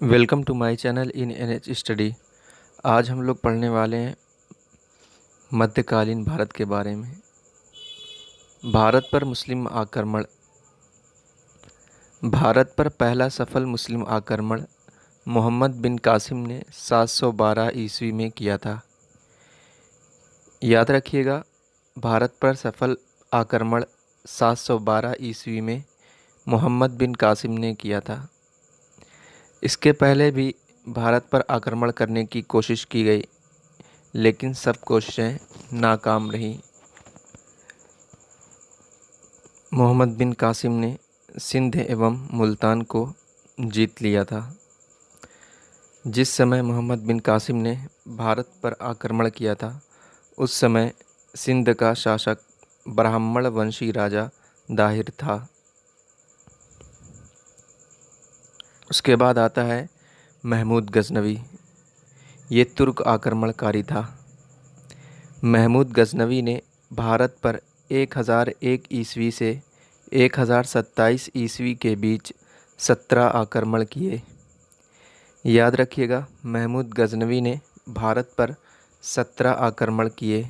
Welcome to my channel in NH study. आज हम लोग पढ़ने वाले हैं मध्यकालीन भारत के बारे में। भारत पर मुस्लिम आक्रमण। भारत पर पहला सफल मुस्लिम आक्रमण मोहम्मद बिन कासिम ने 712 ईस्वी में किया था। याद रखिएगा, भारत पर सफल आक्रमण 712 ईस्वी में मोहम्मद बिन कासिम ने किया था। इसके पहले भी भारत पर आक्रमण करने की कोशिश की गई, लेकिन सब कोशिशें नाकाम रहीं। मोहम्मद बिन कासिम ने सिंध एवं मुल्तान को जीत लिया था। जिस समय मोहम्मद बिन कासिम ने भारत पर आक्रमण किया था, उस समय सिंध का शासक ब्राह्मण वंशी राजा दाहिर था। उसके बाद आता है महमूद गजनवी। ये तुर्क आक्रमणकारी था। महमूद गजनवी ने भारत पर 1001 ईस्वी से 1027 ईस्वी के बीच 17 आक्रमण किए। याद रखिएगा, महमूद गजनवी ने भारत पर 17 आक्रमण किए।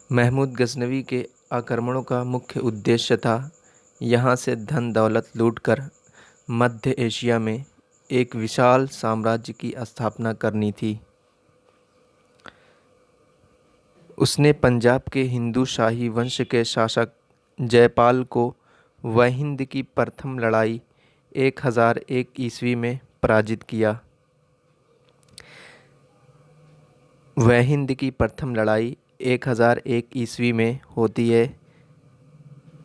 महमूद गजनवी के आक्रमणों का मुख्य उद्देश्य था यहाँ से धन दौलत लूटकर मध्य एशिया में एक विशाल साम्राज्य की स्थापना करनी थी। उसने पंजाब के हिंदू शाही वंश के शासक जयपाल को वहिंद की प्रथम लड़ाई 1001 ईस्वी में पराजित किया। वहिंद की प्रथम लड़ाई 1001 ईस्वी में होती है,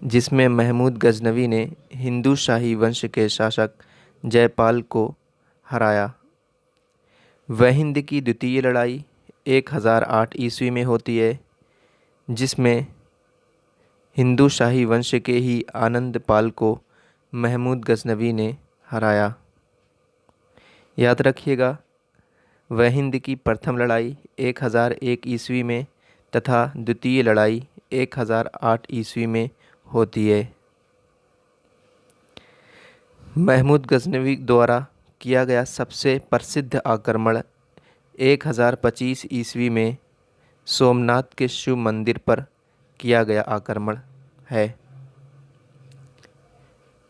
जिसमें महमूद गजनवी ने हिंदू शाही वंश के शासक जयपाल को हराया। वहिंद की द्वितीय लड़ाई 1008 ईस्वी में होती है, जिसमें हिंदू शाही वंश के ही आनंद पाल को महमूद गजनवी ने हराया। याद रखिएगा, वहिंद की प्रथम लड़ाई 1001 ईस्वी में तथा द्वितीय लड़ाई 1008 ईस्वी में होती है। महमूद गजनवी द्वारा किया गया सबसे प्रसिद्ध आक्रमण 1025 ईस्वी में सोमनाथ के शिव मंदिर पर किया गया आक्रमण है।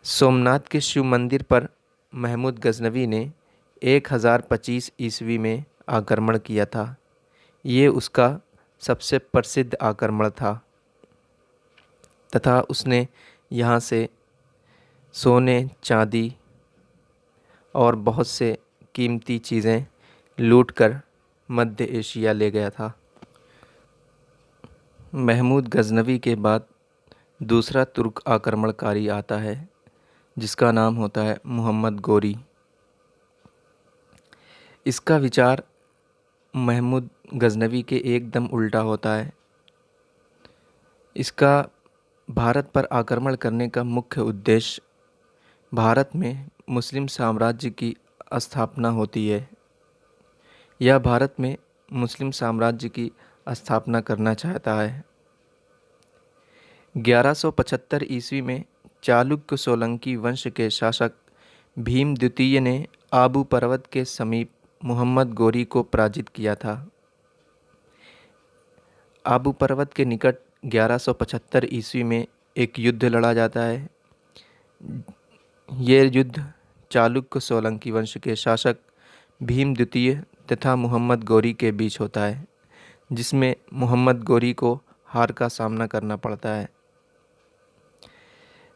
सोमनाथ के शिव मंदिर पर महमूद गजनवी ने 1025 ईस्वी में आक्रमण किया था। ये उसका सबसे प्रसिद्ध आक्रमण था तथा उसने यहाँ से सोने, चांदी और बहुत से कीमती चीज़ें लूटकर मध्य एशिया ले गया था। महमूद गजनवी के बाद दूसरा तुर्क आक्रमणकारी आता है, जिसका नाम होता है मोहम्मद गोरी। इसका विचार महमूद गजनवी के एकदम उल्टा होता है। इसका भारत पर आक्रमण करने का मुख्य उद्देश्य भारत में मुस्लिम साम्राज्य की स्थापना होती है। यह भारत में मुस्लिम साम्राज्य की स्थापना करना चाहता है। 1175 ईस्वी में चालुक्य सोलंकी वंश के शासक भीम द्वितीय ने आबू पर्वत के समीप मोहम्मद गोरी को पराजित किया था। आबू पर्वत के निकट 1175 ईस्वी में एक युद्ध लड़ा जाता है। ये युद्ध चालुक्य सोलंकी वंश के शासक भीम द्वितीय तथा मोहम्मद गोरी के बीच होता है, जिसमें मोहम्मद गोरी को हार का सामना करना पड़ता है।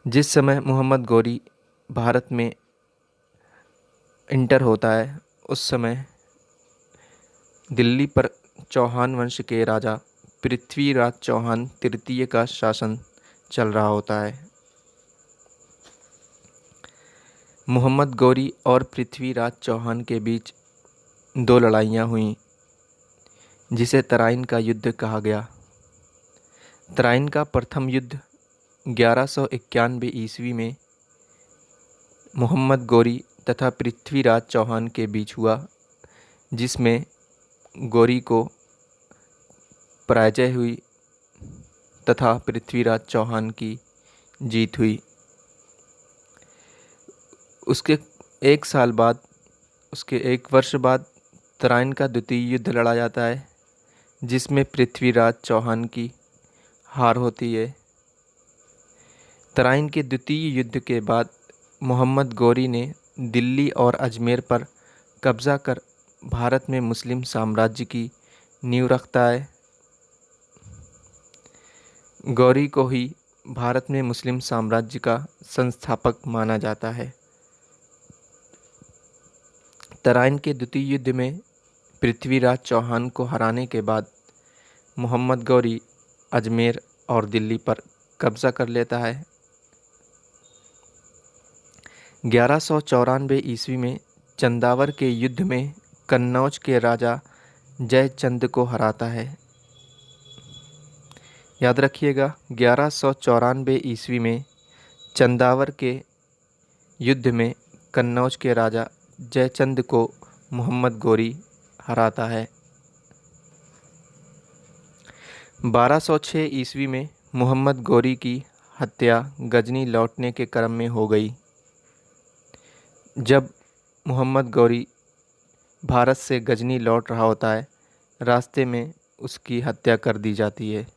जिस समय मोहम्मद गोरी भारत में इंटर होता है, उस समय दिल्ली पर चौहान वंश के राजा पृथ्वीराज चौहान तृतीय का शासन चल रहा होता है। मोहम्मद गोरी और पृथ्वीराज चौहान के बीच दो लड़ाइयाँ हुईं, जिसे तराइन का युद्ध कहा गया। तराइन का प्रथम युद्ध 1191 ईस्वी में मोहम्मद गोरी तथा पृथ्वीराज चौहान के बीच हुआ, जिसमें गोरी को पराजय हुई तथा पृथ्वीराज चौहान की जीत हुई। उसके एक साल बाद, उसके 1 वर्ष बाद तराइन का द्वितीय युद्ध लड़ा जाता है, जिसमें पृथ्वीराज चौहान की हार होती है। तराइन के द्वितीय युद्ध के बाद मोहम्मद गौरी ने दिल्ली और अजमेर पर कब्ज़ा कर भारत में मुस्लिम साम्राज्य की नींव रखता है। गौरी को ही भारत में मुस्लिम साम्राज्य का संस्थापक माना जाता है। तराइन के द्वितीय युद्ध में पृथ्वीराज चौहान को हराने के बाद मोहम्मद गौरी अजमेर और दिल्ली पर कब्ज़ा कर लेता है। 1194 ईस्वी में चंदावर के युद्ध में कन्नौज के राजा जयचंद को हराता है। याद रखिएगा, 1194 ईस्वी में चंदावर के युद्ध में कन्नौज के राजा जयचंद को मोहम्मद गौरी हराता है। 1206 ईस्वी में मोहम्मद गौरी की हत्या गजनी लौटने के क्रम में हो गई। जब मोहम्मद गौरी भारत से गजनी लौट रहा होता है, रास्ते में उसकी हत्या कर दी जाती है।